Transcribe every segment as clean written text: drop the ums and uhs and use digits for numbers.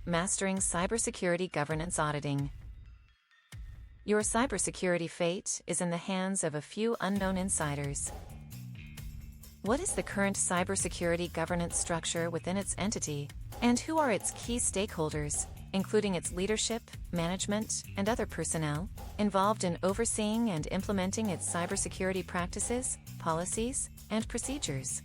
Mastering Cybersecurity Governance Auditing. Your cybersecurity fate is in the hands of a few unknown insiders. What is the current cybersecurity governance structure within its entity, and who are its key stakeholders, including its leadership, management, and other personnel, involved in overseeing and implementing its cybersecurity practices, policies, and procedures?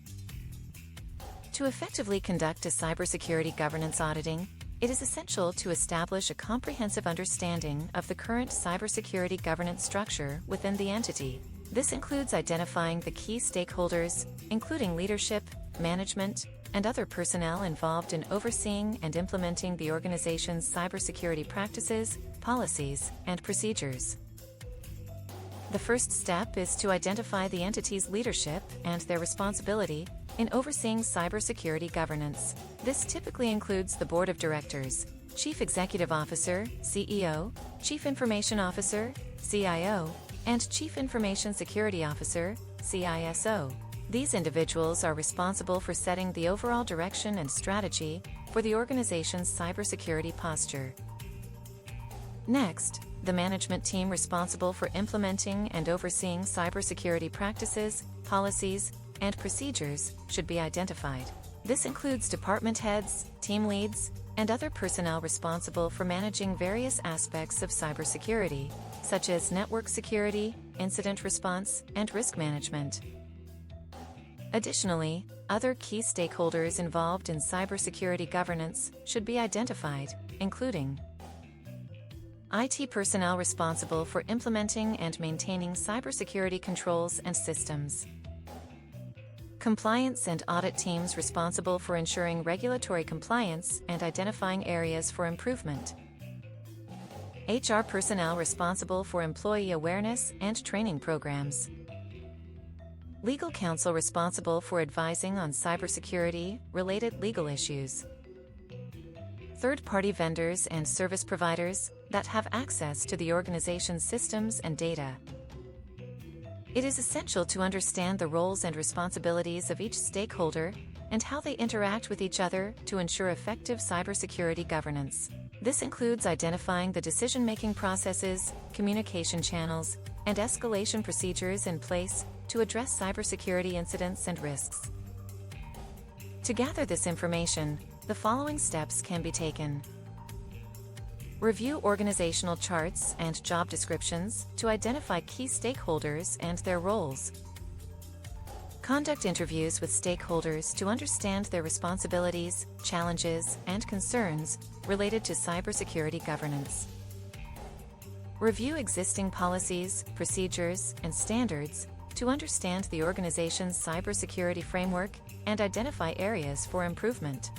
To effectively conduct a cybersecurity governance auditing, it is essential to establish a comprehensive understanding of the current cybersecurity governance structure within the entity. This includes identifying the key stakeholders, including leadership, management, and other personnel involved in overseeing and implementing the organization's cybersecurity practices, policies, and procedures. The first step is to identify the entity's leadership and their responsibility in overseeing cybersecurity governance. This typically includes the Board of Directors, Chief Executive Officer, CEO, Chief Information Officer, CIO, and Chief Information Security Officer, CISO. These individuals are responsible for setting the overall direction and strategy for the organization's cybersecurity posture. Next, the management team responsible for implementing and overseeing cybersecurity practices, policies, and procedures should be identified. This includes department heads, team leads, and other personnel responsible for managing various aspects of cybersecurity, such as network security, incident response, and risk management. Additionally, other key stakeholders involved in cybersecurity governance should be identified, including IT personnel responsible for implementing and maintaining cybersecurity controls and systems, compliance and audit teams responsible for ensuring regulatory compliance and identifying areas for improvement, HR personnel responsible for employee awareness and training programs, legal counsel responsible for advising on cybersecurity-related legal issues, third-party vendors and service providers that have access to the organization's systems and data. It is essential to understand the roles and responsibilities of each stakeholder and how they interact with each other to ensure effective cybersecurity governance. This includes identifying the decision-making processes, communication channels, and escalation procedures in place to address cybersecurity incidents and risks. To gather this information, the following steps can be taken. Review organizational charts and job descriptions to identify key stakeholders and their roles. Conduct interviews with stakeholders to understand their responsibilities, challenges, and concerns related to cybersecurity governance. Review existing policies, procedures, and standards to understand the organization's cybersecurity framework and identify areas for improvement.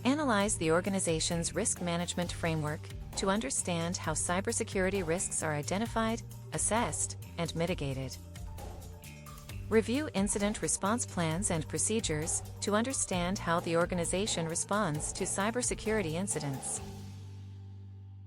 Analyze the organization's risk management framework to understand how cybersecurity risks are identified, assessed, and mitigated. Review incident response plans and procedures to understand how the organization responds to cybersecurity incidents.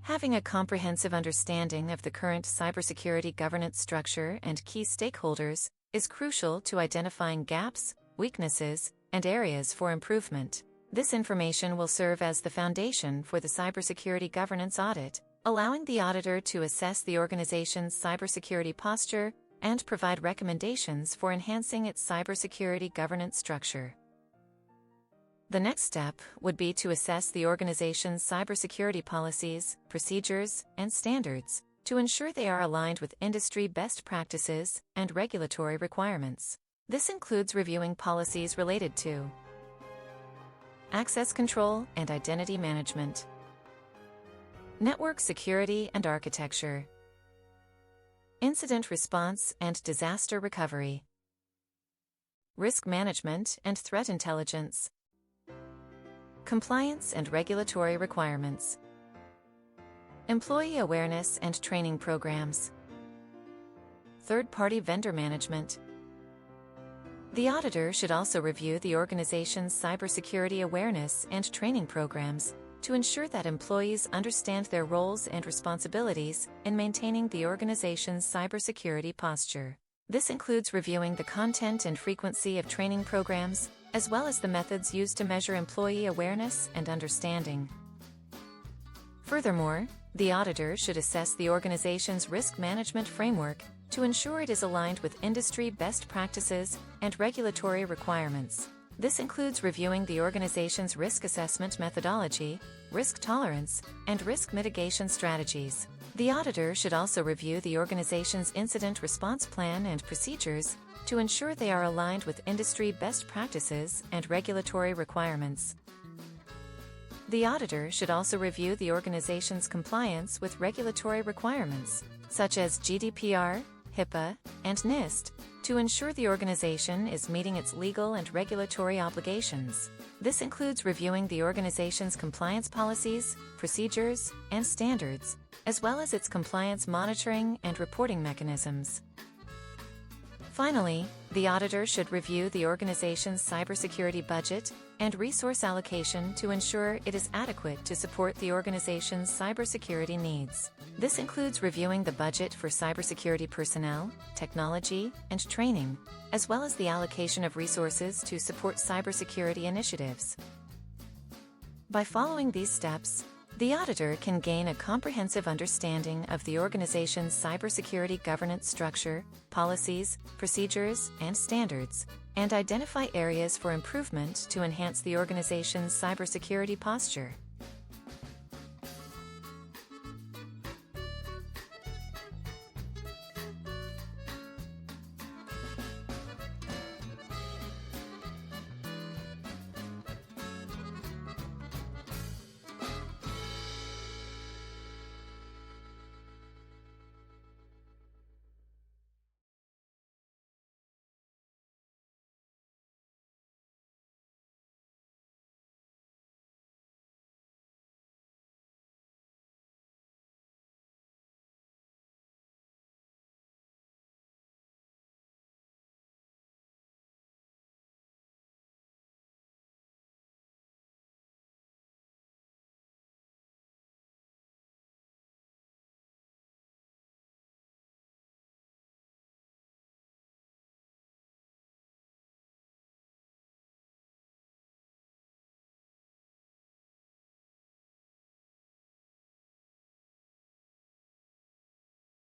Having a comprehensive understanding of the current cybersecurity governance structure and key stakeholders is crucial to identifying gaps, weaknesses, and areas for improvement. This information will serve as the foundation for the cybersecurity governance audit, allowing the auditor to assess the organization's cybersecurity posture and provide recommendations for enhancing its cybersecurity governance structure. The next step would be to assess the organization's cybersecurity policies, procedures, and standards to ensure they are aligned with industry best practices and regulatory requirements. This includes reviewing policies related to access control and identity management, network security and architecture, incident response and disaster recovery, risk management and threat intelligence, compliance and regulatory requirements, employee awareness and training programs, third-party vendor management. The auditor should also review the organization's cybersecurity awareness and training programs to ensure that employees understand their roles and responsibilities in maintaining the organization's cybersecurity posture. This includes reviewing the content and frequency of training programs, as well as the methods used to measure employee awareness and understanding. Furthermore, the auditor should assess the organization's risk management framework to ensure it is aligned with industry best practices and regulatory requirements. This includes reviewing the organization's risk assessment methodology, risk tolerance, and risk mitigation strategies. The auditor should also review the organization's incident response plan and procedures to ensure they are aligned with industry best practices and regulatory requirements. The auditor should also review the organization's compliance with regulatory requirements, such as GDPR, HIPAA, and NIST, to ensure the organization is meeting its legal and regulatory obligations. This includes reviewing the organization's compliance policies, procedures, and standards, as well as its compliance monitoring and reporting mechanisms. Finally, the auditor should review the organization's cybersecurity budget and resource allocation to ensure it is adequate to support the organization's cybersecurity needs. This includes reviewing the budget for cybersecurity personnel, technology, and training, as well as the allocation of resources to support cybersecurity initiatives. By following these steps, the auditor can gain a comprehensive understanding of the organization's cybersecurity governance structure, policies, procedures, and standards, and identify areas for improvement to enhance the organization's cybersecurity posture.